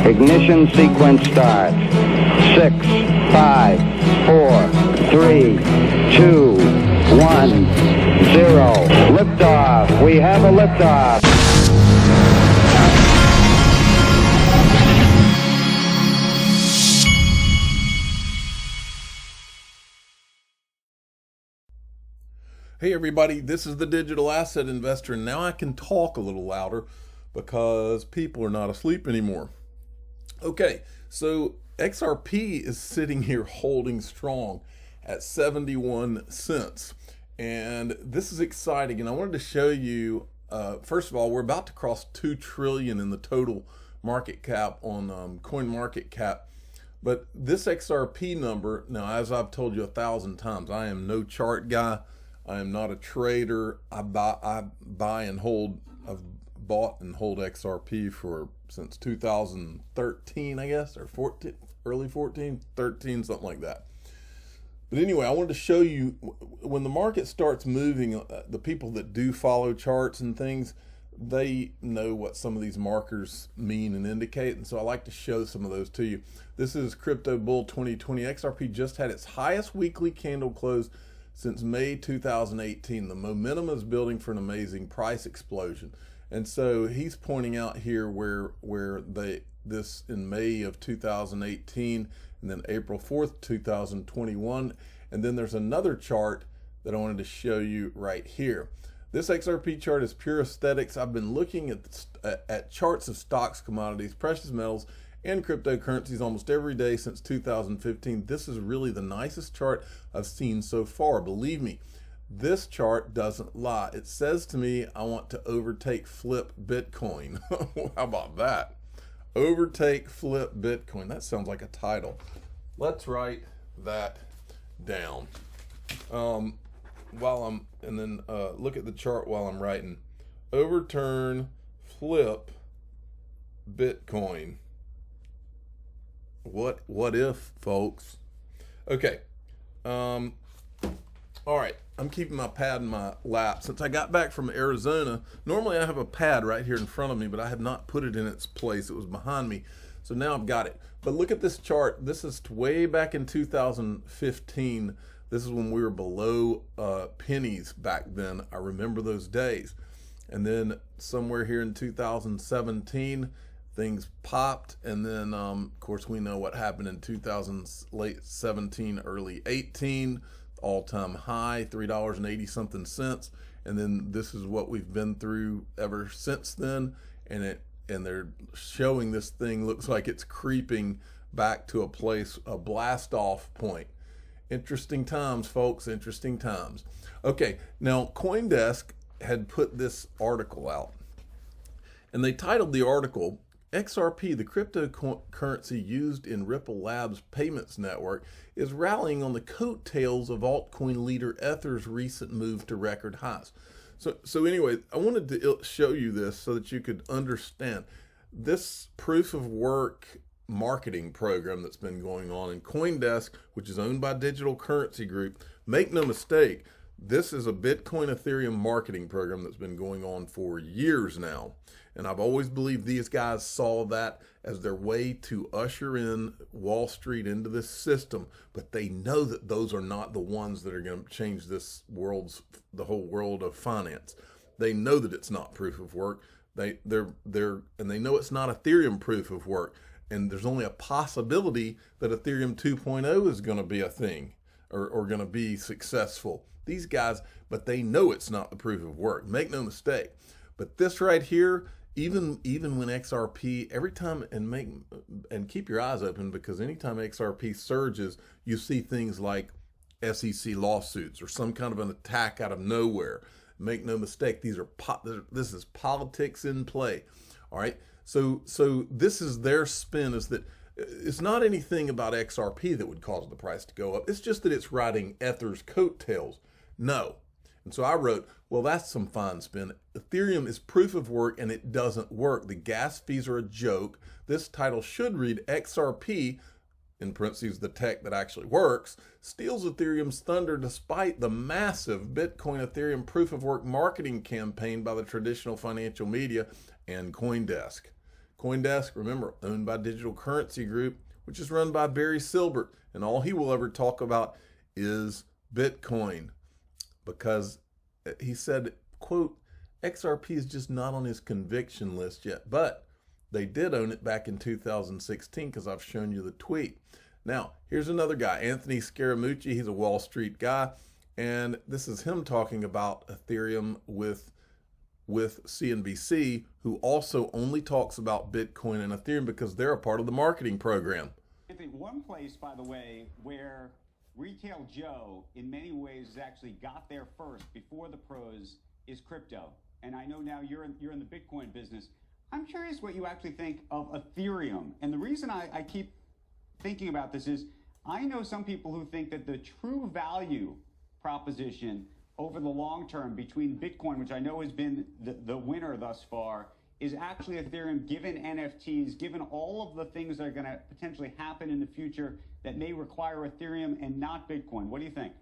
Ignition sequence starts. 6, 5, 4, 3, 2, 1, 0. Liftoff. We have a liftoff. Hey everybody, this is the Digital Asset Investor, and now I can talk a little louder because people are not asleep anymore. Okay, so XRP is sitting here holding strong at 71 cents, and this is exciting. And I wanted to show you, first of all, we're about to cross 2 trillion in the total market cap on coin market cap. But this XRP number, now as I've told you 1,000 times, I am no chart guy. I am not a trader. I buy and hold. I've bought and hold XRP since 2013, I guess, or 14, early 14, 13, something like that. But anyway, I wanted to show you when the market starts moving, the people that do follow charts and things, they know what some of these markers mean and indicate. And so I like to show some of those to you. This is Crypto Bull 2020. XRP just had its highest weekly candle close since May 2018. The momentum is building for an amazing price explosion. And so he's pointing out here where this in May of 2018 and then April 4th, 2021. And then there's another chart that I wanted to show you right here. This XRP chart is pure aesthetics. I've been looking at charts of stocks, commodities, precious metals, and cryptocurrencies almost every day since 2015. This is really the nicest chart I've seen so far. Believe me, this chart doesn't lie. It says to me, I want to overtake flip Bitcoin. How about that? Overtake flip Bitcoin. That sounds like a title. Let's write that down. Look at the chart while I'm writing. Overturn flip Bitcoin. What if, folks? Okay. All right. I'm keeping my pad in my lap. Since I got back from Arizona, normally I have a pad right here in front of me, but I had not put it in its place. It was behind me. So now I've got it. But look at this chart. This is way back in 2015. This is when we were below pennies back then. I remember those days. And then somewhere here in 2017, things popped, and then of course we know what happened in late 17, early 18, all-time high, $3.80 something cents, and then this is what we've been through ever since then. And they're showing this thing looks like it's creeping back to a blast off point. Interesting times, folks, interesting times. Okay, now CoinDesk had put this article out, and they titled the article, XRP, the cryptocurrency used in Ripple Labs payments network, is rallying on the coattails of altcoin leader Ether's recent move to record highs. So anyway, I wanted to show you this so that you could understand this proof of work marketing program that's been going on in CoinDesk, which is owned by Digital Currency Group. Make no mistake, this is a Bitcoin Ethereum marketing program that's been going on for years now. And I've always believed these guys saw that as their way to usher in Wall Street into this system. But they know that those are not the ones that are going to change the whole world of finance. They know that it's not proof of work. And they know it's not Ethereum proof of work. And there's only a possibility that Ethereum 2.0 is going to be a thing or going to be successful. These guys, but they know it's not the proof of work. Make no mistake. But this right here, even when XRP, every time, and keep your eyes open, because anytime XRP surges, you see things like SEC lawsuits or some kind of an attack out of nowhere. Make no mistake, this is politics in play. All right. So this is their spin, is that it's not anything about XRP that would cause the price to go up. It's just that it's riding Ether's coattails. No. And so I wrote, well, that's some fine spin. Ethereum is proof of work, and it doesn't work. The gas fees are a joke. This title should read XRP, in parentheses, the tech that actually works, steals Ethereum's thunder despite the massive Bitcoin Ethereum proof of work marketing campaign by the traditional financial media and CoinDesk. CoinDesk, remember, owned by Digital Currency Group, which is run by Barry Silbert, and all he will ever talk about is Bitcoin, because he said, quote, XRP is just not on his conviction list yet, but they did own it back in 2016 because I've shown you the tweet. Now, here's another guy, Anthony Scaramucci. He's a Wall Street guy, and this is him talking about Ethereum with CNBC, who also only talks about Bitcoin and Ethereum because they're a part of the marketing program. I think one place, by the way, where Retail Joe, in many ways, actually got there first before the pros is crypto. And I know now you're in the Bitcoin business. I'm curious what you actually think of Ethereum. And the reason I keep thinking about this is I know some people who think that the true value proposition over the long term between Bitcoin, which I know has been the winner thus far, is actually Ethereum, given NFTs, given all of the things that are going to potentially happen in the future that may require Ethereum and not Bitcoin. What do you think?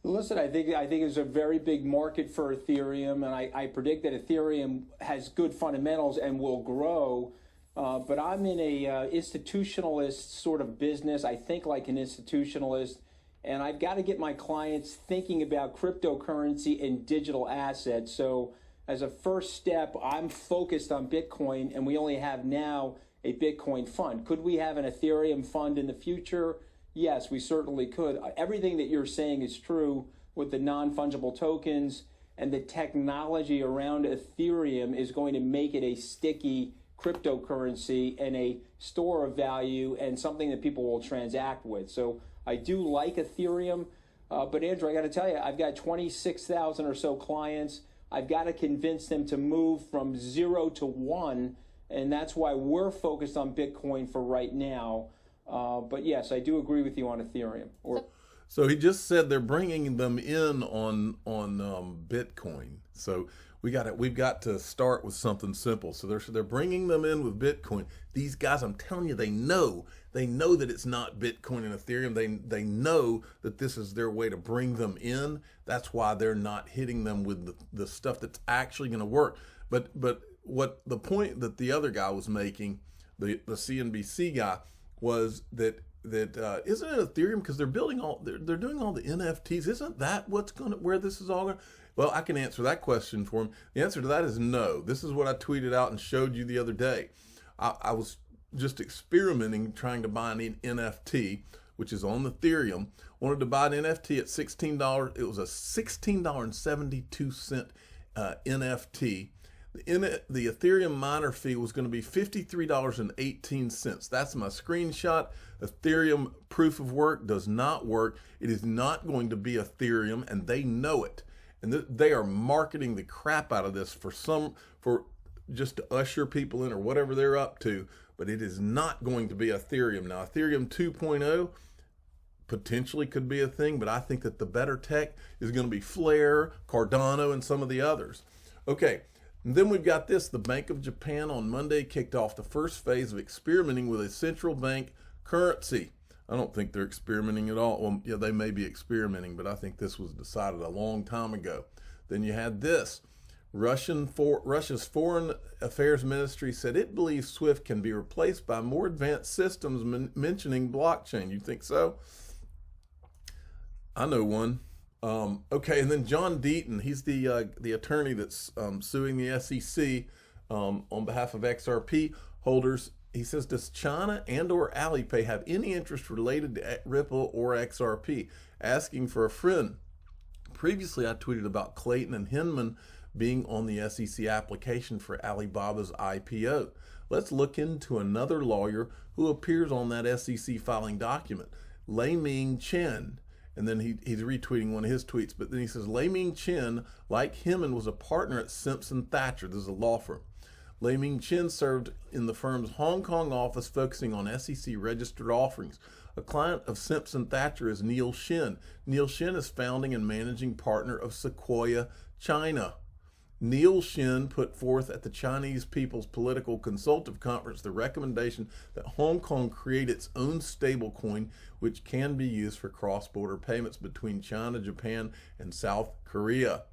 Listen, I think there's a very big market for Ethereum, and I predict that Ethereum has good fundamentals and will grow. But I'm in a institutionalist sort of business. I think like an institutionalist, and I've got to get my clients thinking about cryptocurrency and digital assets. So as a first step, I'm focused on Bitcoin, and we only have now a Bitcoin fund. Could we have an Ethereum fund in the future? Yes, we certainly could. Everything that you're saying is true with the non-fungible tokens, and the technology around Ethereum is going to make it a sticky cryptocurrency and a store of value and something that people will transact with. So I do like Ethereum, but Andrew, I got to tell you, I've got 26,000 or so clients. I've got to convince them to move from 0 to 1, and that's why we're focused on Bitcoin for right now. But yes, I do agree with you on Ethereum. So he just said they're bringing them in on Bitcoin. So we've got to start with something simple. So they're bringing them in with Bitcoin. These guys, I'm telling you, they know that it's not Bitcoin and Ethereum. They know that this is their way to bring them in. That's why they're not hitting them with the stuff that's actually going to work. But what the point that the other guy was making, the CNBC guy, was that isn't it Ethereum, because they're doing all the NFTs? Isn't that where this is all going? Well, I can answer that question for him. The answer to that is no. This is what I tweeted out and showed you the other day. I was just experimenting, trying to buy an NFT, which is on Ethereum. Wanted to buy an NFT at $16. It was a $16.72 NFT. The Ethereum miner fee was going to be $53.18. That's my screenshot. Ethereum proof of work does not work. It is not going to be Ethereum, and they know it. And they are marketing the crap out of this for just to usher people in or whatever they're up to. But it is not going to be Ethereum. Now, Ethereum 2.0 potentially could be a thing, but I think that the better tech is going to be Flare, Cardano, and some of the others. Okay. And then we've got this. The Bank of Japan on Monday kicked off the first phase of experimenting with a central bank currency. I don't think they're experimenting at all. Well, yeah, they may be experimenting, but I think this was decided a long time ago. Then you had this. Russia's Foreign Affairs Ministry said it believes SWIFT can be replaced by more advanced systems mentioning blockchain. You think so? I know one. Okay, and then John Deaton, he's the attorney that's suing the SEC on behalf of XRP holders. He says, does China and or Alipay have any interest related to Ripple or XRP? Asking for a friend. Previously, I tweeted about Clayton and Hinman being on the SEC application for Alibaba's IPO. Let's look into another lawyer who appears on that SEC filing document, Lei Ming Chen. And then he's retweeting one of his tweets. But then he says, Lei Ming Chen, like Hinman, was a partner at Simpson Thacher. This is a law firm. Lei Ming Chen served in the firm's Hong Kong office focusing on SEC registered offerings. A client of Simpson Thacher is Neil Shin. Neil Shin is founding and managing partner of Sequoia China. Neil Shin put forth at the Chinese People's Political Consultative Conference the recommendation that Hong Kong create its own stablecoin, which can be used for cross-border payments between China, Japan, and South Korea.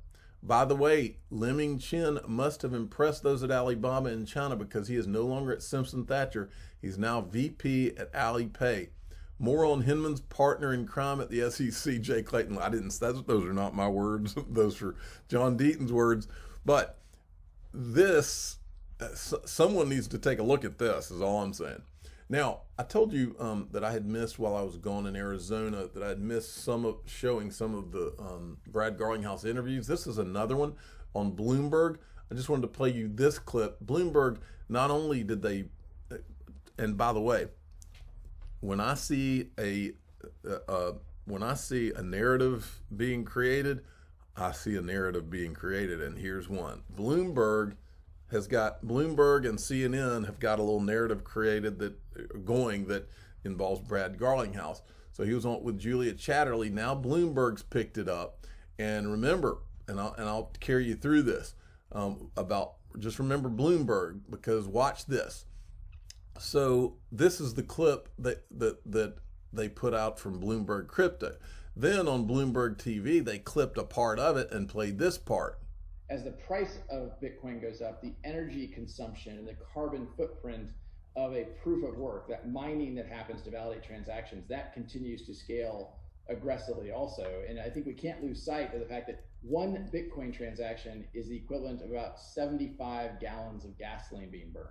By the way, Liming Chen must have impressed those at Alibaba in China because he is no longer at Simpson Thacher. He's now VP at Alipay. More on Hinman's partner in crime at the SEC, Jay Clayton. Those are not my words. Those are John Deaton's words. But this, someone needs to take a look at this, is all I'm saying. Now, I told you that I had missed while I was gone in Arizona, that I had missed showing some of the Brad Garlinghouse interviews. This is another one on Bloomberg. I just wanted to play you this clip. Bloomberg, not only did they, and by the way, when I see a narrative being created, I see a narrative being created, and here's one. Bloomberg and CNN have got a little narrative created that involves Brad Garlinghouse. So he was on with Julia Chatterley. Now Bloomberg's picked it up, and remember, and I'll carry you through this just remember Bloomberg, because watch this. So this is the clip that they put out from Bloomberg Crypto. Then on Bloomberg TV, they clipped a part of it and played this part. As the price of Bitcoin goes up, the energy consumption and the carbon footprint of a proof of work, that mining that happens to validate transactions, that continues to scale aggressively also. And I think we can't lose sight of the fact that one Bitcoin transaction is the equivalent of about 75 gallons of gasoline being burned.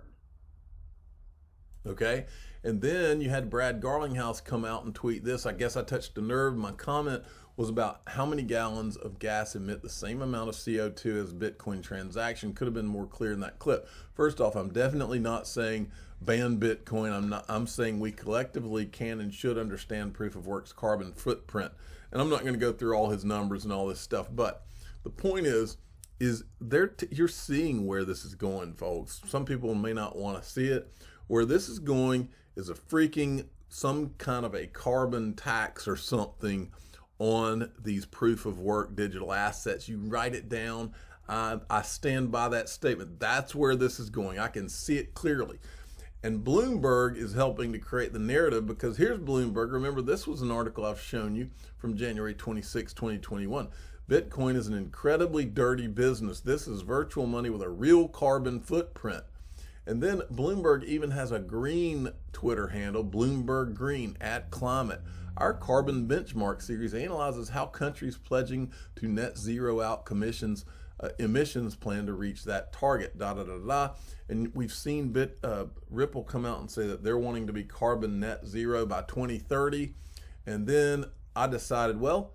Okay, and then you had Brad Garlinghouse come out and tweet this. I guess I touched a nerve. My comment was about how many gallons of gas emit the same amount of CO2 as Bitcoin transaction. Could have been more clear in that clip. First off, I'm definitely not saying ban Bitcoin. I'm saying we collectively can and should understand proof of work's carbon footprint. And I'm not going to go through all his numbers and all this stuff, but the point is you're seeing where this is going, folks. Some people may not want to see it. Where this is going is some kind of a carbon tax or something on these proof of work digital assets. You write it down. I stand by that statement. That's where this is going. I can see it clearly. And Bloomberg is helping to create the narrative, because here's Bloomberg. Remember, this was an article I've shown you from January 26, 2021. Bitcoin is an incredibly dirty business. This is virtual money with a real carbon footprint. And then Bloomberg even has a green Twitter handle, Bloomberg Green @climate. Our carbon benchmark series analyzes how countries pledging to net zero out emissions plan to reach that target. And we've seen Ripple come out and say that they're wanting to be carbon net zero by 2030. And then I decided, well,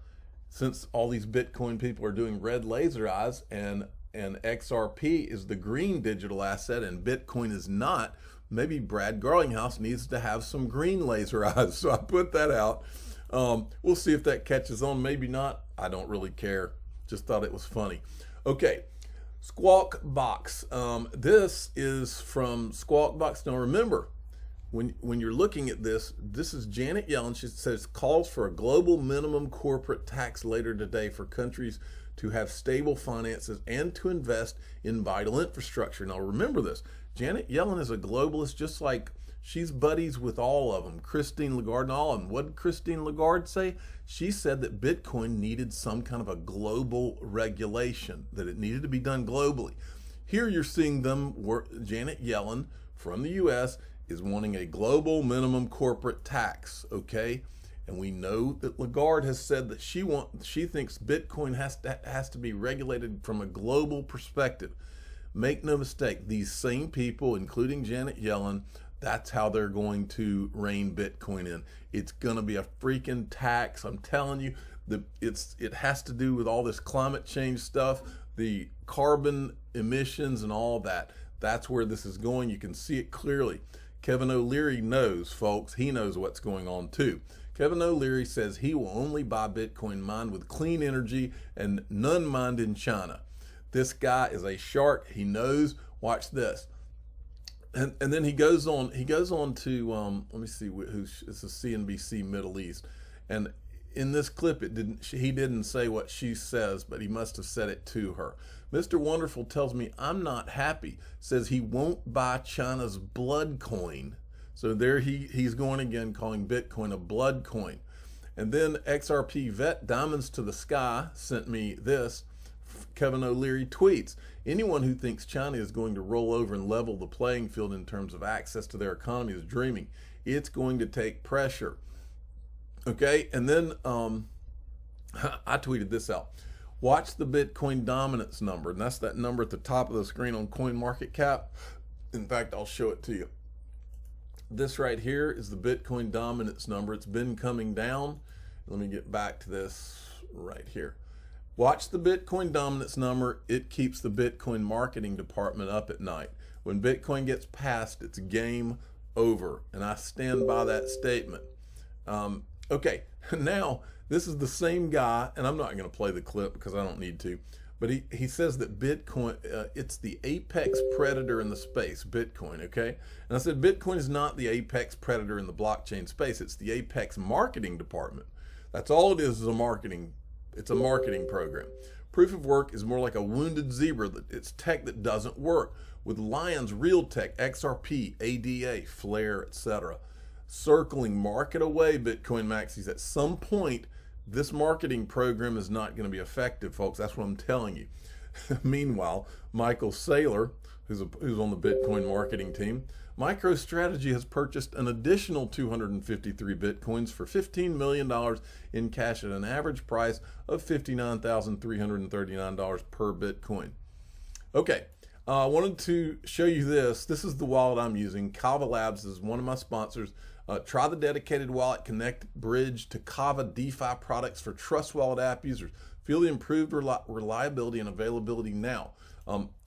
since all these Bitcoin people are doing red laser eyes and XRP is the green digital asset and Bitcoin is not, maybe Brad Garlinghouse needs to have some green laser eyes. So I put that out. We'll see if that catches on. Maybe not. I don't really care. Just thought it was funny. Okay, Squawk Box. This is from Squawk Box. Now remember, when you're looking at this is Janet Yellen. She says calls for a global minimum corporate tax later today for countries to have stable finances and to invest in vital infrastructure. Now remember this, Janet Yellen is a globalist, just like she's buddies with all of them, Christine Lagarde and all of them. What did Christine Lagarde say? She said that Bitcoin needed some kind of a global regulation, that it needed to be done globally. Here you're seeing Janet Yellen from the US is wanting a global minimum corporate tax, okay? And we know that Lagarde has said that she thinks Bitcoin has to be regulated from a global perspective. Make no mistake, these same people, including Janet Yellen, that's how they're going to rein Bitcoin in. It's going to be a freaking tax. I'm telling you, it has to do with all this climate change stuff, the carbon emissions and all that. That's where this is going. You can see it clearly. Kevin O'Leary knows, folks. He knows what's going on too. Kevin O'Leary says he will only buy Bitcoin mined with clean energy and none mined in China. This guy is a shark. He knows. Watch this. And then he goes on to let me see this is CNBC Middle East. And in this clip he didn't say what she says, but he must have said it to her. Mr. Wonderful tells me I'm not happy. Says he won't buy China's blood coin. So there he's going again, calling Bitcoin a blood coin. And then XRP vet Diamonds to the Sky sent me this Kevin O'Leary tweets, anyone who thinks China is going to roll over and level the playing field in terms of access to their economy is dreaming. It's going to take pressure. Okay, and then I tweeted this out. Watch the Bitcoin dominance number, and that's that number at the top of the screen on CoinMarketCap. In fact, I'll show it to you. This right here is the Bitcoin dominance number. It's been coming down. Let me get back to this right here. Watch the Bitcoin dominance number. It keeps the Bitcoin marketing department up at night. When Bitcoin gets past, it's game over, and I stand by that statement. Okay, now this is the same guy, and I'm not going to play the clip because I don't need to, but he says that Bitcoin, it's the apex predator in the space, Bitcoin, okay? And I said Bitcoin is not the apex predator in the blockchain space. It's the apex marketing department. That's all it is a marketing. It's a marketing program. Proof of work is more like a wounded zebra. It's tech that doesn't work. With Lion's real tech, XRP, ADA, Flare, etc. Circling market away Bitcoin maxis. At some point, this marketing program is not going to be effective, folks. That's what I'm telling you. Meanwhile, Michael Saylor, who's on the Bitcoin marketing team, MicroStrategy has purchased an additional 253 Bitcoins for $15 million in cash at an average price of $59,339 per Bitcoin. Okay, I wanted to show you this. This is the wallet I'm using. Kava Labs is one of my sponsors. Try the dedicated wallet, connect bridge to Kava DeFi products for Trust Wallet app users. Feel the improved reliability and availability now.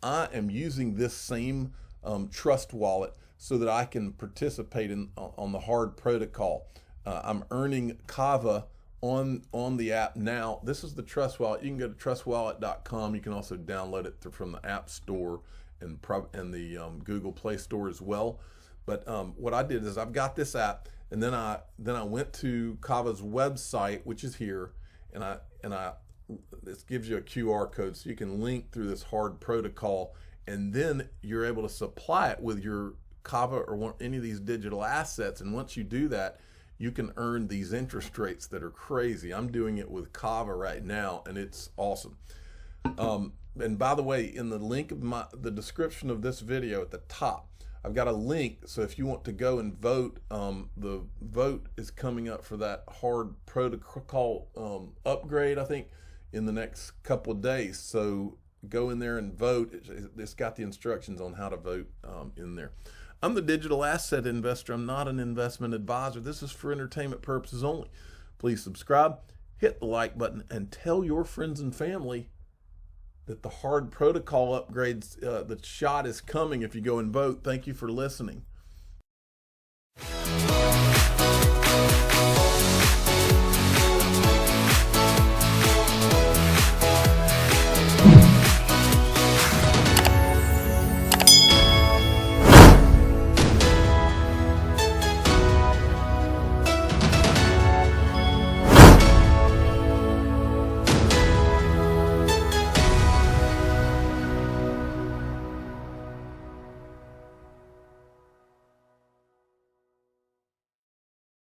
I am using this same Trust Wallet so that I can participate on the hard protocol. I'm earning Kava on the app now. This is the Trust Wallet. You can go to trustwallet.com. You can also download it from the App Store and the Google Play Store as well. But what I did is I've got this app, and then I went to Kava's website, which is here, and this gives you a QR code so you can link through this hard protocol, and then you're able to supply it with your Kava or any of these digital assets. And once you do that, you can earn these interest rates that are crazy. I'm doing it with Kava right now, and it's awesome. And by the way, in the link of the description of this video at the top, I've got a link, so if you want to go and vote, the vote is coming up for that hard protocol upgrade, I think, in the next couple of days. So go in there and vote. It's got the instructions on how to vote in there. I'm the digital asset investor. I'm not an investment advisor. This is for entertainment purposes only. Please subscribe, hit the like button, and tell your friends and family that the hard protocol upgrades, the shot is coming if you go and vote. Thank you for listening.